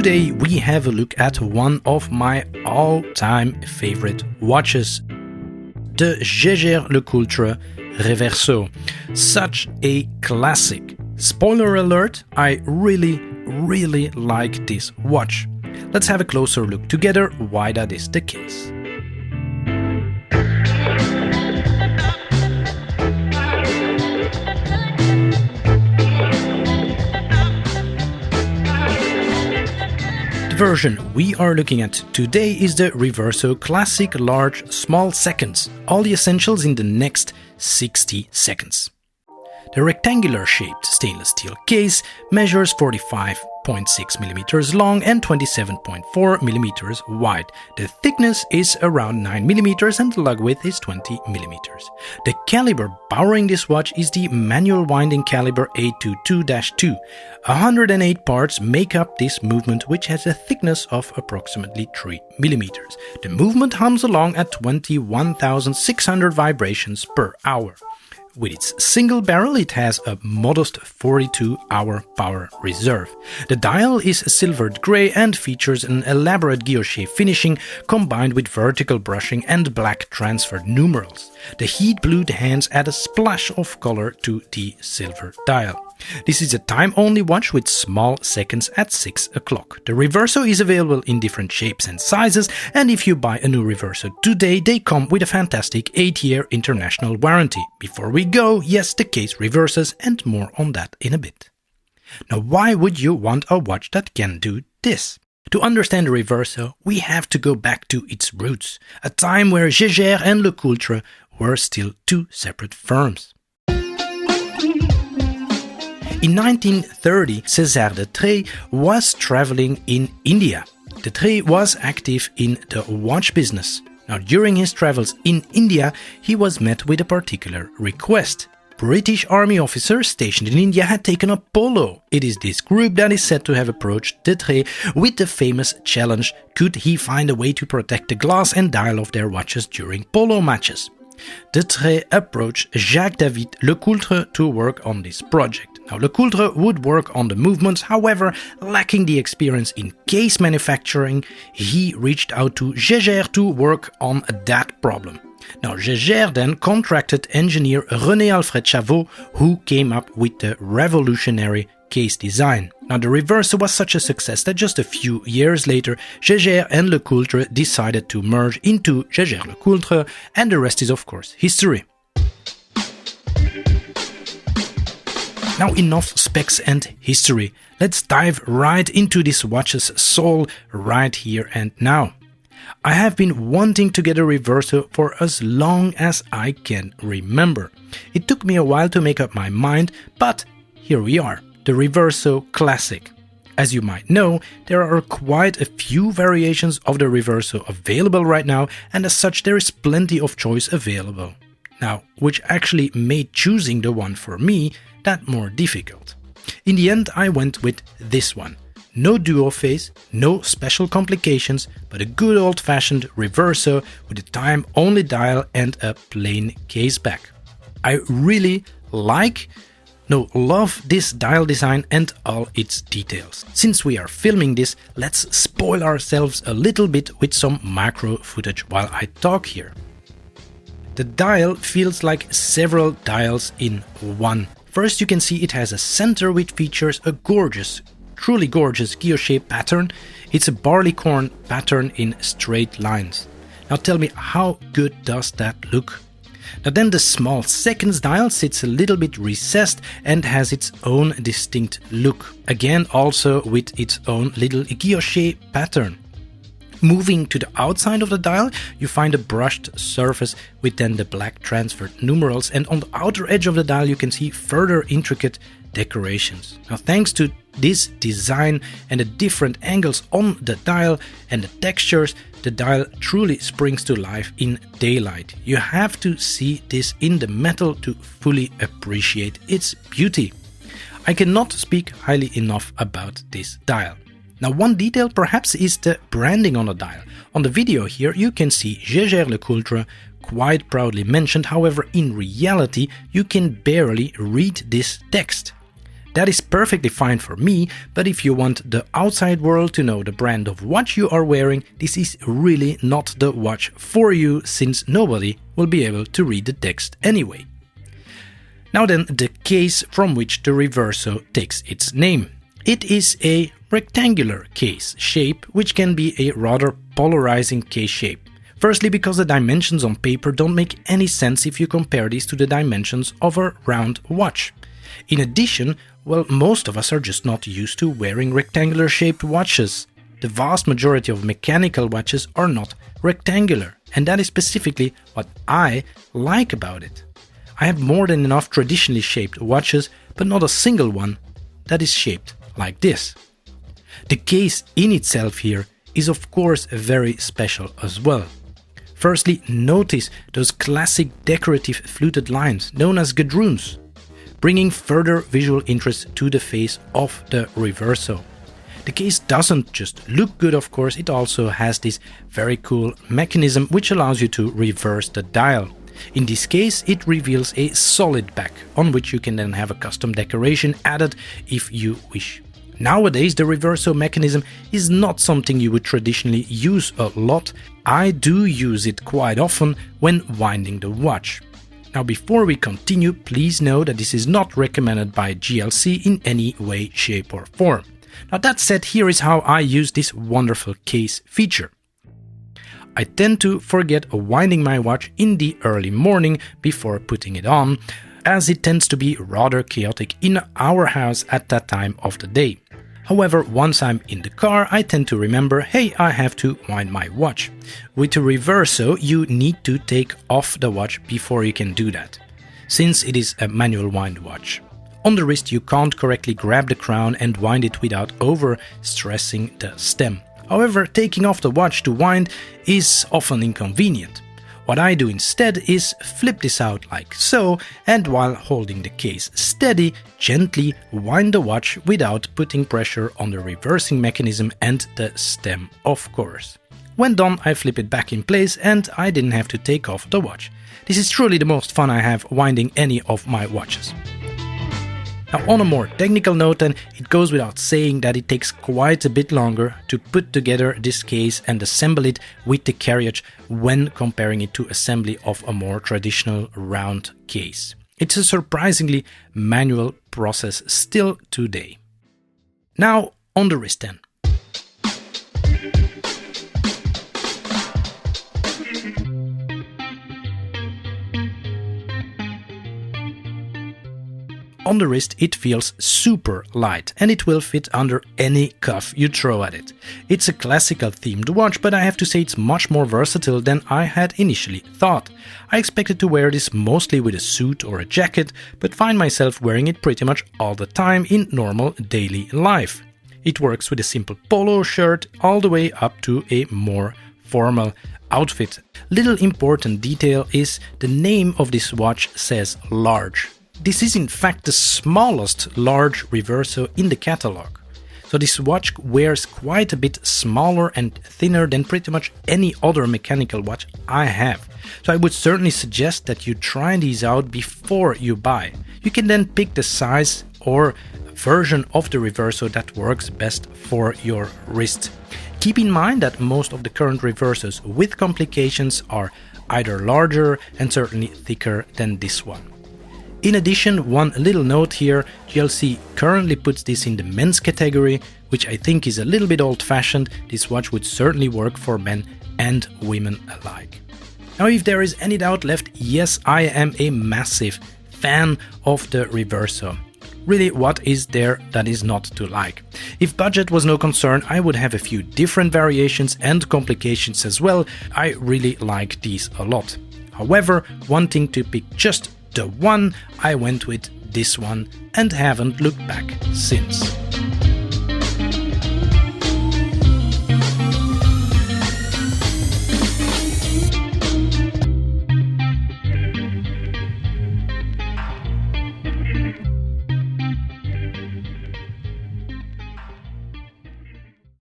today we have a look at one of my all-time favorite watches, the Jaeger-LeCoultre Reverso. Such a classic. Spoiler alert, I really like this watch. Let's have a closer look together why that is the case. The version we are looking at today is the Reverso Classic Large Small Seconds, all the essentials in the next 60 seconds. The rectangular shaped stainless steel case measures 45.6 mm long and 27.4 mm wide. The thickness is around 9 mm and the lug width is 20 mm. The caliber powering this watch is the manual winding caliber A22-2. 108 parts make up this movement, which has a thickness of approximately 3 mm. The movement hums along at 21,600 vibrations per hour. With its single barrel, it has a modest 42-hour power reserve. The dial is silvered grey and features an elaborate guilloché finishing combined with vertical brushing and black transferred numerals. The heat blued hands add a splash of color to the silver dial. This is a time-only watch with small seconds at 6 o'clock. The Reverso is available in different shapes and sizes, and if you buy a new Reverso today, they come with a fantastic 8-year international warranty. Before we go, yes, the case reverses, and more on that in a bit. Now, why would you want a watch that can do this? To understand the Reverso, we have to go back to its roots, a time where Jaeger and LeCoultre were still two separate firms. In 1930, César de Trey was traveling in India. De Trey was active in the watch business. Now, during his travels in India, he was met with a particular request. British Army officers stationed in India had taken up polo. It is this group that is said to have approached de Trey with the famous challenge: could he find a way to protect the glass and dial of their watches during polo matches? De Trey approached Jacques-David LeCoultre to work on this project. Now, LeCoultre would work on the movements, however, lacking the experience in case manufacturing, he reached out to Jaeger to work on that problem. Now, Jaeger then contracted engineer René Alfred Chavot, who came up with the revolutionary case design. Now, the Reverso was such a success that just a few years later, Jaeger and LeCoultre decided to merge into Jaeger-LeCoultre, and the rest is, of course, history. Now, enough specs and history. Let's dive right into this watch's soul right here and now. I have been wanting to get a Reverso for as long as I can remember. It took me a while to make up my mind, but here we are, the Reverso Classic. As you might know, there are quite a few variations of the Reverso available right now, and as such there is plenty of choice available. Now, which actually made choosing the one for me that more difficult. In the end, I went with this one. No duo phase, no special complications, but a good old-fashioned Reverso with a time-only dial and a plain case back. I really love this dial design and all its details. Since we are filming this, let's spoil ourselves a little bit with some macro footage while I talk here. The dial feels like several dials in one. First, you can see it has a center which features a truly gorgeous guilloché pattern. It's a barleycorn pattern in straight lines. Now tell me, how good does that look? Now then, the small seconds dial sits a little bit recessed and has its own distinct look. Again, also with its own little guilloché pattern. Moving to the outside of the dial, you find a brushed surface with then the black transferred numerals, and on the outer edge of the dial you can see further intricate decorations. Now, thanks to this design and the different angles on the dial and the textures, the dial truly springs to life in daylight. You have to see this in the metal to fully appreciate its beauty. I cannot speak highly enough about this dial. Now, one detail perhaps is the branding on the dial. On the video here you can see Jaeger-LeCoultre quite proudly mentioned, however in reality you can barely read this text. That is perfectly fine for me, but if you want the outside world to know the brand of watch you are wearing, this is really not the watch for you, since nobody will be able to read the text anyway. Now then, the case from which the Reverso takes its name. It is a rectangular case shape, which can be a rather polarizing case shape. Firstly, because the dimensions on paper don't make any sense if you compare these to the dimensions of a round watch. In addition, well, most of us are just not used to wearing rectangular shaped watches. The vast majority of mechanical watches are not rectangular, and that is specifically what I like about it. I have more than enough traditionally shaped watches, but not a single one that is shaped like this. The case in itself here is of course very special as well. Firstly, notice those classic decorative fluted lines known as gadroons, bringing further visual interest to the face of the Reverso. The case doesn't just look good, of course, it also has this very cool mechanism which allows you to reverse the dial. In this case, it reveals a solid back on which you can then have a custom decoration added if you wish. Nowadays, the Reverso mechanism is not something you would traditionally use a lot. I do use it quite often when winding the watch. Now, before we continue, please know that this is not recommended by JLC in any way, shape or form. Now that said, here is how I use this wonderful case feature. I tend to forget winding my watch in the early morning before putting it on, as it tends to be rather chaotic in our house at that time of the day. However, once I'm in the car, I tend to remember, hey, I have to wind my watch. With the Reverso, you need to take off the watch before you can do that, since it is a manual wind watch. On the wrist, you can't correctly grab the crown and wind it without over-stressing the stem. However, taking off the watch to wind is often inconvenient. What I do instead is flip this out like so, and while holding the case steady, gently wind the watch without putting pressure on the reversing mechanism and the stem, of course. When done, I flip it back in place and I didn't have to take off the watch. This is truly the most fun I have winding any of my watches. Now, on a more technical note, then, it goes without saying that it takes quite a bit longer to put together this case and assemble it with the carriage when comparing it to assembly of a more traditional round case. It's a surprisingly manual process still today. Now, on the wrist then. On the wrist it feels super light and it will fit under any cuff you throw at it. It's a classical themed watch, but I have to say it's much more versatile than I had initially thought. I expected to wear this mostly with a suit or a jacket, but find myself wearing it pretty much all the time in normal daily life. It works with a simple polo shirt all the way up to a more formal outfit. Little important detail is the name of this watch says large. This is in fact the smallest large Reverso in the catalog. So this watch wears quite a bit smaller and thinner than pretty much any other mechanical watch I have. So I would certainly suggest that you try these out before you buy. You can then pick the size or version of the Reverso that works best for your wrist. Keep in mind that most of the current Reversos with complications are either larger and certainly thicker than this one. In addition, one little note here, JLC currently puts this in the men's category, which I think is a little bit old-fashioned. This watch would certainly work for men and women alike. Now, if there is any doubt left, yes, I am a massive fan of the Reverso. Really, what is there that is not to like? If budget was no concern, I would have a few different variations and complications as well. I really like these a lot. However, wanting to pick just the one, I went with this one and haven't looked back since.